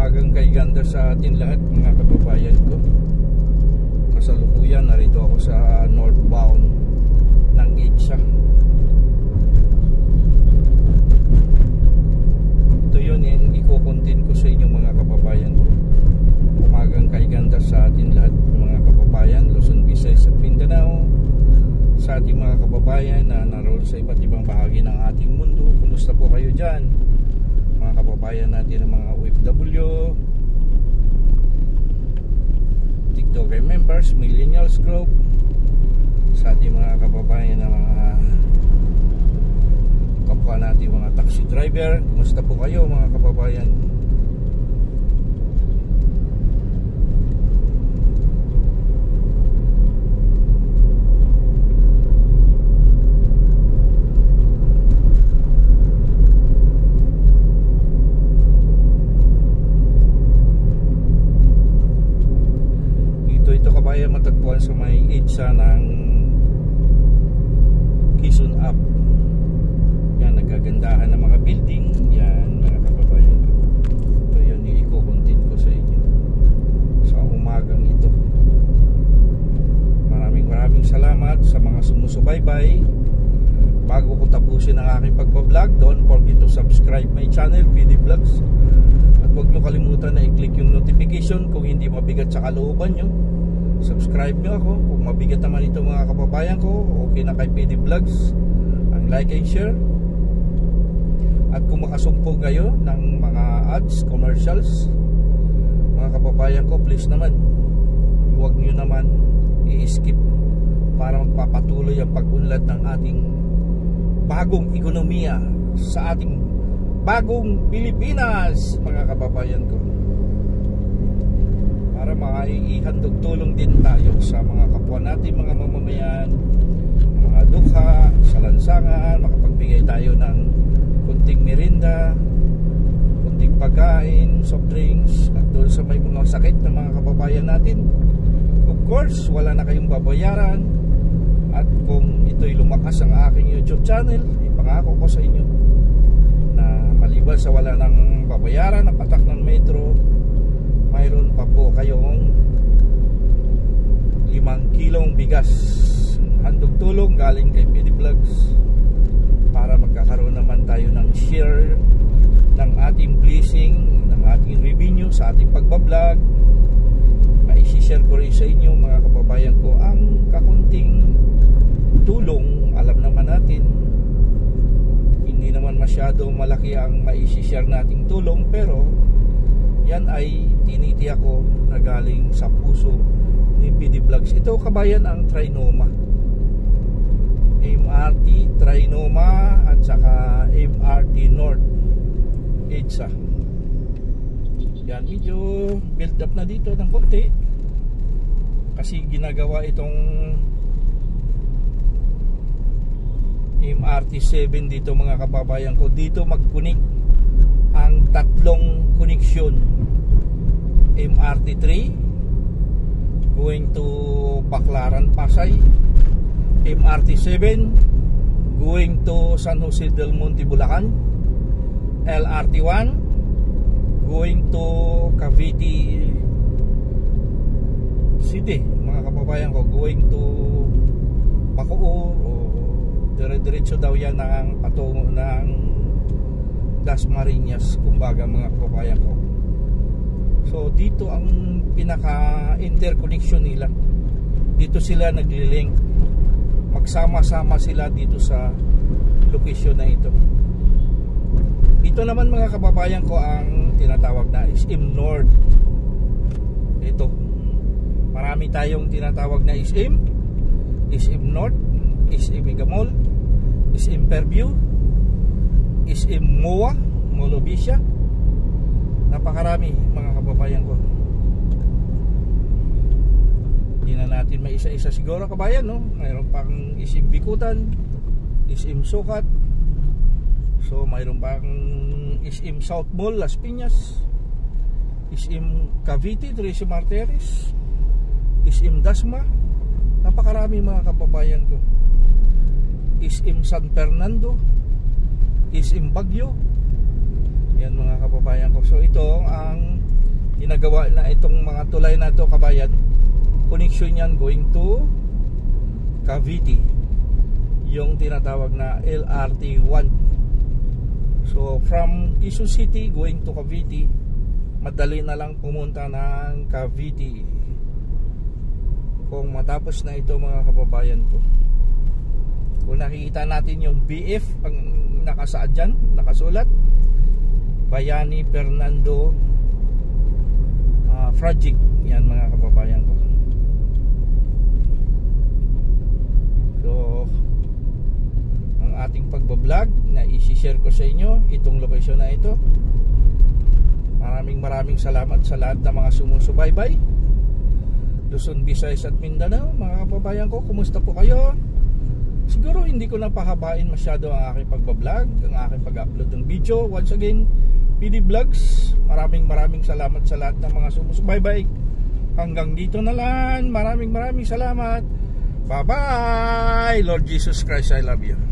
Umagang kaiganda sa atin lahat mga kababayan ko. Kasalukuyan narito ako sa northbound ng EDSA. Ito yun yung iko-content ko sa inyo mga kababayan ko. Umagang kaiganda sa atin lahat mga kababayan, Luzon, Visayas at Mindanao. Sa ating mga kababayan na naroon sa iba't ibang bahagi ng ating mundo. Kumusta po kayo dyan? Mga kababayan natin ng mga OFW, TikToker members, millennials group, sa ating mga kababayan na mga kapwa natin mga taxi driver. Kumusta po kayo mga kababayan? Matagpuan sa may EDSA ng Quezon Up. Yan, nagagandahan ng mga building. Yan mga kababayan. Ito yun yung i-content ko sa inyo sa umagang ito. Maraming salamat sa mga sumusubaybay. Bago ko tapusin ang aking pagbablog, don't forget to subscribe my channel, PD Vlogs. At huwag nyo kalimutan na i-click yung notification kung hindi mabigat sa kalooban nyo. Subscribe nyo ako. Kung mabigat naman ito mga kababayan ko, okay na kay PD Vlogs ang like and share. At kung makasumpong kayo ng mga ads, commercials, mga kababayan ko, please naman huwag nyo naman i-skip para magpapatuloy ang pag-unlad ng ating bagong ekonomiya sa ating bagong Pilipinas mga kababayan ko, para maihandog tulong din tayo sa mga kapwa natin mga mamamayan, mga dukha sa lansangan, makapagbigay tayo ng kunting merinda, kunting pagkain, soft drinks, at doon sa may mga sakit ng mga kababayan natin. Of course, wala na kayong babayaran. At kung ito'y lumakas ang aking YouTube channel, ipangako ko sa inyo na maliban sa wala ng babayaran ng patak ng metro, mayroon pa po kayong 5 kilong bigas handog tulong galing kay PD Vlogs para magkakaroon naman tayo ng share ng ating blessing, ng ating revenue sa ating pagbablog. Maisishare ko rin sa inyo mga kababayan ko ang kakunting tulong. Alam naman natin hindi naman masyado malaki ang maisishare nating tulong, pero yan ay tinitiyak ko na galing sa puso ni PD Vlogs. Ito kabayan ang Trinoma, MRT Trinoma at saka MRT North EDSA. Yan, medyo build up na dito ng konti kasi ginagawa itong MRT 7 dito mga kababayan ko. Dito mag-connect ang tatlong koneksyon, MRT 3 going to Baclaran, Pasay, MRT 7 going to San Jose del Monte, Bulacan, LRT 1 going to Cavite City mga kababayan ko, going to Bacoor, o dire-diretso daw yan ng patungo ng Dasmariñas, kumbaga mga kababayan ko. So dito ang pinaka-interconnection nila. Dito sila nagli-link. Magsama-sama sila dito sa location na ito. Ito naman mga kababayan ko ang tinatawag na SM North. Ito. Marami tayong tinatawag na SM. SM North, SM Megamall, SM Fairview, SM MOA, Molobisya. Napakarami mga kababayan ko. Hindi na natin may isa-isa siguro kabayan, no? Mayroon pang SM Bikutan, SM Sukat. So mayroon pang SM South Mall, Las Piñas, SM Cavite, Teresa Martires, SM Dasma. Napakarami mga kababayan ko. SM San Fernando, SM Baguio. Yan mga kababayan ko. So ito ang ginagawa na itong mga tulay na to, kabayan. Connection yan going to Cavite, yung tinatawag na LRT1. So from Quezon City going to Cavite, madali na lang pumunta ng Cavite kung matapos na ito, mga kababayan ko. Kung nakikita natin yung BF ang nakasaad dyan, nakasulat, Bayani Fernando Fragic, yan mga kababayan ko. So ang ating pagbablog na isi-share ko sa inyo itong location na ito. Maraming salamat sa lahat ng mga sumusubaybay, Luzon, Visayas at Mindanao. Mga kababayan ko, kumusta po kayo? Siguro hindi ko na pahabain masyado ang aking pagbablog, ang aking pag-upload ng video. Once again, PD Vlogs, maraming salamat sa lahat ng mga sumusubaybay. Hanggang dito na lang. Maraming salamat. Bye bye. Lord Jesus Christ, I love you.